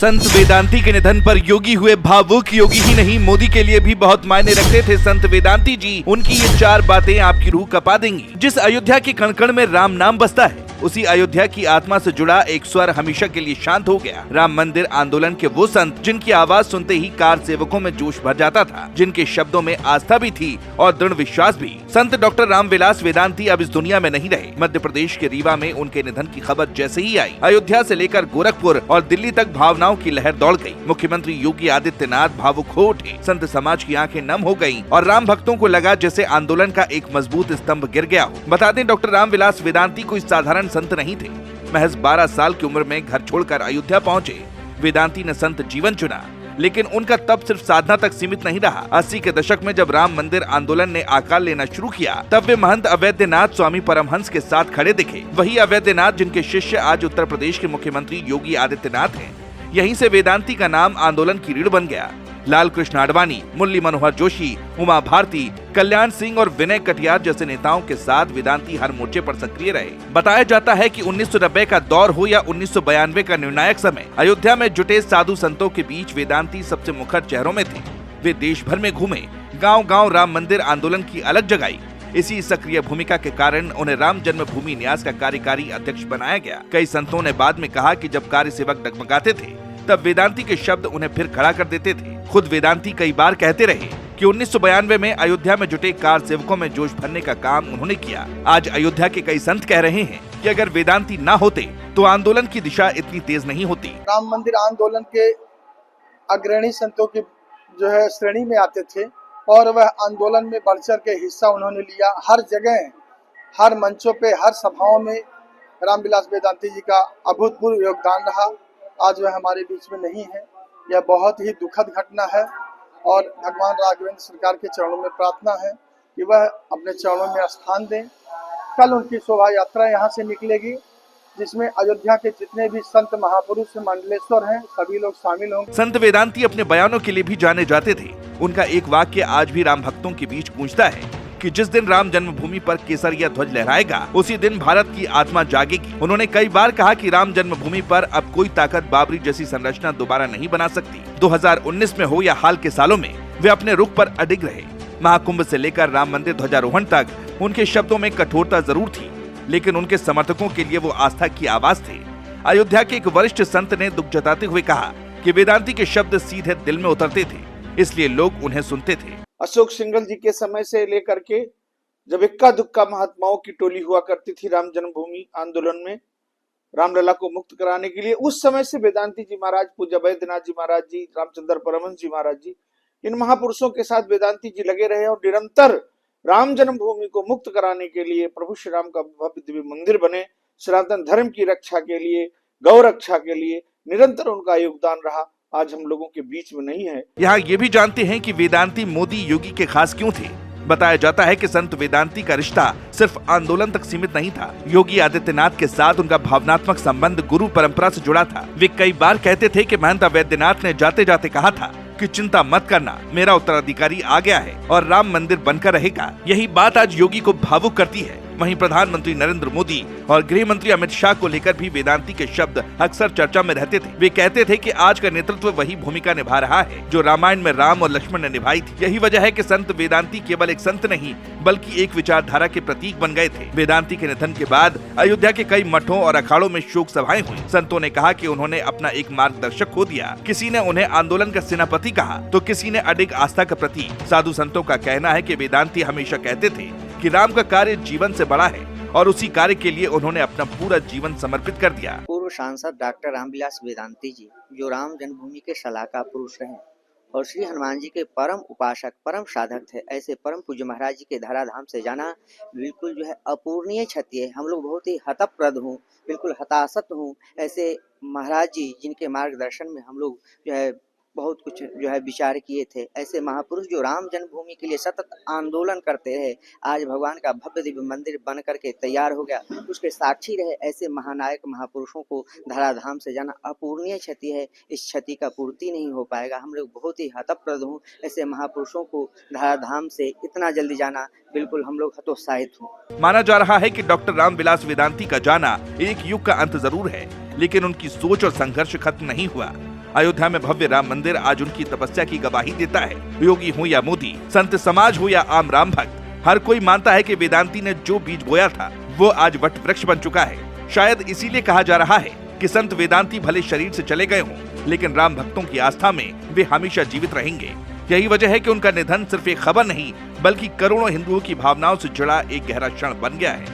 संत वेदांती के निधन पर योगी हुए भावुक। योगी ही नहीं, मोदी के लिए भी बहुत मायने रखते थे संत वेदांती जी। उनकी ये 4 बातें आपकी रूह कपा देंगी। जिस अयोध्या के कण कण में राम नाम बसता है, उसी अयोध्या की आत्मा से जुड़ा एक स्वर हमेशा के लिए शांत हो गया। राम मंदिर आंदोलन के वो संत जिनकी आवाज सुनते ही कार सेवकों में जोश भर जाता था, जिनके शब्दों में आस्था भी थी और दृढ़ विश्वास भी। संत डॉक्टर रामविलास वेदांती अब इस दुनिया में नहीं रहे। मध्य प्रदेश के रीवा में उनके निधन की खबर जैसे ही आई, अयोध्या से लेकर गोरखपुर और दिल्ली तक भावनाओं की लहर दौड़ गई। मुख्यमंत्री योगी आदित्यनाथ भावुक हो उठे। संत समाज की आंखें नम हो गईं और राम भक्तों को लगा जैसे आंदोलन का एक मजबूत स्तंभ गिर गया हो। बता दें, डॉक्टर रामविलास वेदांती कोई साधारण संत नहीं थे। महज 12 साल की उम्र में घर छोड़कर अयोध्या पहुंचे वेदांती ने संत जीवन चुना, लेकिन उनका तब सिर्फ साधना तक सीमित नहीं रहा। 80 के दशक में जब राम मंदिर आंदोलन ने आकार लेना शुरू किया, तब वे महंत अवैधनाथ स्वामी परमहंस के साथ खड़े दिखे। वही अवैधनाथ जिनके शिष्य आज उत्तर प्रदेश के मुख्यमंत्री योगी आदित्यनाथ हैं। यहीं से वेदांती का नाम आंदोलन की रीढ़ बन गया। लाल कृष्ण आडवाणी, मुरली मनोहर जोशी, उमा भारती, कल्याण सिंह और विनय कटियार जैसे नेताओं के साथ वेदांती हर मोर्चे पर सक्रिय रहे। बताया जाता है कि 1990 का दौर हो या 1992 का निर्णायक समय, अयोध्या में जुटे साधु संतों के बीच वेदांती सबसे मुखर चेहरों में थे। वे देश भर में घूमे, गांव-गांव राम मंदिर आंदोलन की अलग जगाई। इसी सक्रिय भूमिका के कारण उन्हें राम जन्मभूमि न्यास का कार्यकारी अध्यक्ष बनाया गया। कई संतों ने बाद में कहा कि जब कार्य सेवक डगमगाते थे, तब वेदांती के शब्द उन्हें फिर खड़ा कर देते थे। खुद वेदांती कई बार कहते रहे कि 1992 में अयोध्या में जुटे कार सेवकों में जोश भरने का काम उन्होंने किया। आज अयोध्या के कई संत कह रहे हैं कि अगर वेदांती ना होते तो आंदोलन की दिशा इतनी तेज नहीं होती। राम मंदिर आंदोलन के अग्रणी संतों की श्रेणी में आते थे और वह आंदोलन में बढ़ चढ़ के हिस्सा उन्होंने लिया। हर जगह, हर मंचों पे, हर सभाओं में रामविलास वेदांती जी का अभूतपूर्व योगदान रहा। आज वह हमारे बीच में नहीं है। यह बहुत ही दुखद घटना है और भगवान राघवेंद्र सरकार के चरणों में प्रार्थना है कि वह अपने चरणों में स्थान दें। कल उनकी शोभा यात्रा यहाँ से निकलेगी, जिसमें अयोध्या के जितने भी संत महापुरुष मंडलेश्वर हैं, सभी लोग शामिल होंगे। संत वेदांती अपने बयानों के लिए भी जाने जाते थे। उनका एक वाक्य आज भी राम भक्तों के बीच गूंजता है कि जिस दिन राम जन्मभूमि पर केसरिया ध्वज लहराएगा, उसी दिन भारत की आत्मा जागेगी। उन्होंने कई बार कहा कि राम जन्मभूमि पर अब कोई ताकत बाबरी जैसी संरचना दोबारा नहीं बना सकती। 2019 में हो या हाल के सालों में, वे अपने रुख पर अडिग रहे। महाकुंभ से लेकर राम मंदिर ध्वजारोहण तक उनके शब्दों में कठोरता जरूर थी, लेकिन उनके समर्थकों के लिए वो आस्था की आवाज थे। अयोध्या के एक वरिष्ठ संत ने दुख जताते हुए कहा कि वेदांती के शब्द सीधे दिल में उतरते थे, इसलिए लोग उन्हें सुनते थे। अशोक सिंघल जी के समय से लेकर के जब इक्का दुक्का महात्माओं की टोली हुआ करती थी राम जन्मभूमि आंदोलन में रामलला को मुक्त कराने के लिए, उस समय से वेदांती जी महाराज, पूज्य अवैधनाथ जी महाराज जी, रामचंद्र परमहंस जी महाराज जी, इन महापुरुषों के साथ वेदांती जी लगे रहे और निरंतर राम जन्मभूमि को मुक्त कराने के लिए, प्रभु श्री राम का भव्य दिव्य मंदिर बने, सनातन धर्म की रक्षा के लिए, गौ रक्षा के लिए निरंतर उनका योगदान रहा। आज हम लोगों के बीच में नहीं है। यहाँ ये भी जानते हैं कि वेदांती मोदी योगी के खास क्यों थे। बताया जाता है कि संत वेदांती का रिश्ता सिर्फ आंदोलन तक सीमित नहीं था। योगी आदित्यनाथ के साथ उनका भावनात्मक संबंध गुरु परंपरा से जुड़ा था। वे कई बार कहते थे कि महंत अवैधनाथ ने जाते जाते कहा था कि चिंता मत करना, मेरा उत्तराधिकारी आ गया है और राम मंदिर बनकर रहेगा। यही बात आज योगी को भावुक करती है। वहीं प्रधानमंत्री नरेंद्र मोदी और गृह मंत्री अमित शाह को लेकर भी वेदांती के शब्द अक्सर चर्चा में रहते थे। वे कहते थे कि आज का नेतृत्व वही भूमिका निभा रहा है जो रामायण में राम और लक्ष्मण ने निभाई थी। यही वजह है कि संत वेदांती केवल एक संत नहीं, बल्कि एक विचारधारा के प्रतीक बन गए थे। वेदांती के निधन के बाद अयोध्या के कई मठों और अखाड़ों में शोक सभाएं हुई। संतों ने कहा कि उन्होंने अपना एक मार्गदर्शक खो दिया। किसी ने उन्हें आंदोलन का सेनापति कहा, तो किसी ने अडिग आस्था का प्रतीक। साधु संतों का कहना है कि वेदांती हमेशा कहते थे कि राम का कार्य जीवन से बड़ा है और उसी कार्य के लिए उन्होंने अपना पूरा जीवन समर्पित कर दिया। पूर्व सांसद डॉक्टर रामविलास वेदांती जी, जो राम जन्मभूमि के सलाहकार पुरुष रहे और श्री हनुमान जी के परम उपासक, परम साधक थे, ऐसे परम पूज्य महाराज जी के धराधाम से जाना बिल्कुल अपूर्णीय क्षति है। हम लोग बहुत ही हतप्रद हूँ, बिल्कुल हताशत हूँ। ऐसे महाराज जी जिनके मार्गदर्शन में हम लोग बहुत कुछ विचार किए थे, ऐसे महापुरुष जो राम जन्मभूमि के लिए सतत आंदोलन करते रहे, आज भगवान का भव्य दिव्य मंदिर बन करके तैयार हो गया, उसके साक्षी रहे। ऐसे महानायक महापुरुषों को धराधाम से जाना अपूर्णीय क्षति है। इस क्षति का पूर्ति नहीं हो पाएगा। हम लोग बहुत ही हतप्रद हूँ। ऐसे महापुरुषों को धराधाम से इतना जल्दी जाना बिल्कुल हम लोग हतोत्साहित हूँ। माना जा रहा है कि डॉक्टर रामविलास वेदांती का जाना एक युग का अंत जरूर है, लेकिन उनकी सोच और संघर्ष खत्म नहीं हुआ। अयोध्या में भव्य राम मंदिर आज उनकी तपस्या की गवाही देता है। योगी हो या मोदी, संत समाज हो या आम राम भक्त, हर कोई मानता है कि वेदांती ने जो बीज बोया था वो आज वट वृक्ष बन चुका है। शायद इसीलिए कहा जा रहा है कि संत वेदांती भले शरीर से चले गए हों, लेकिन राम भक्तों की आस्था में वे हमेशा जीवित रहेंगे। यही वजह है कि उनका निधन सिर्फ एक खबर नहीं, बल्कि करोड़ों हिंदुओं की भावनाओं से जुड़ा एक गहरा क्षण बन गया है।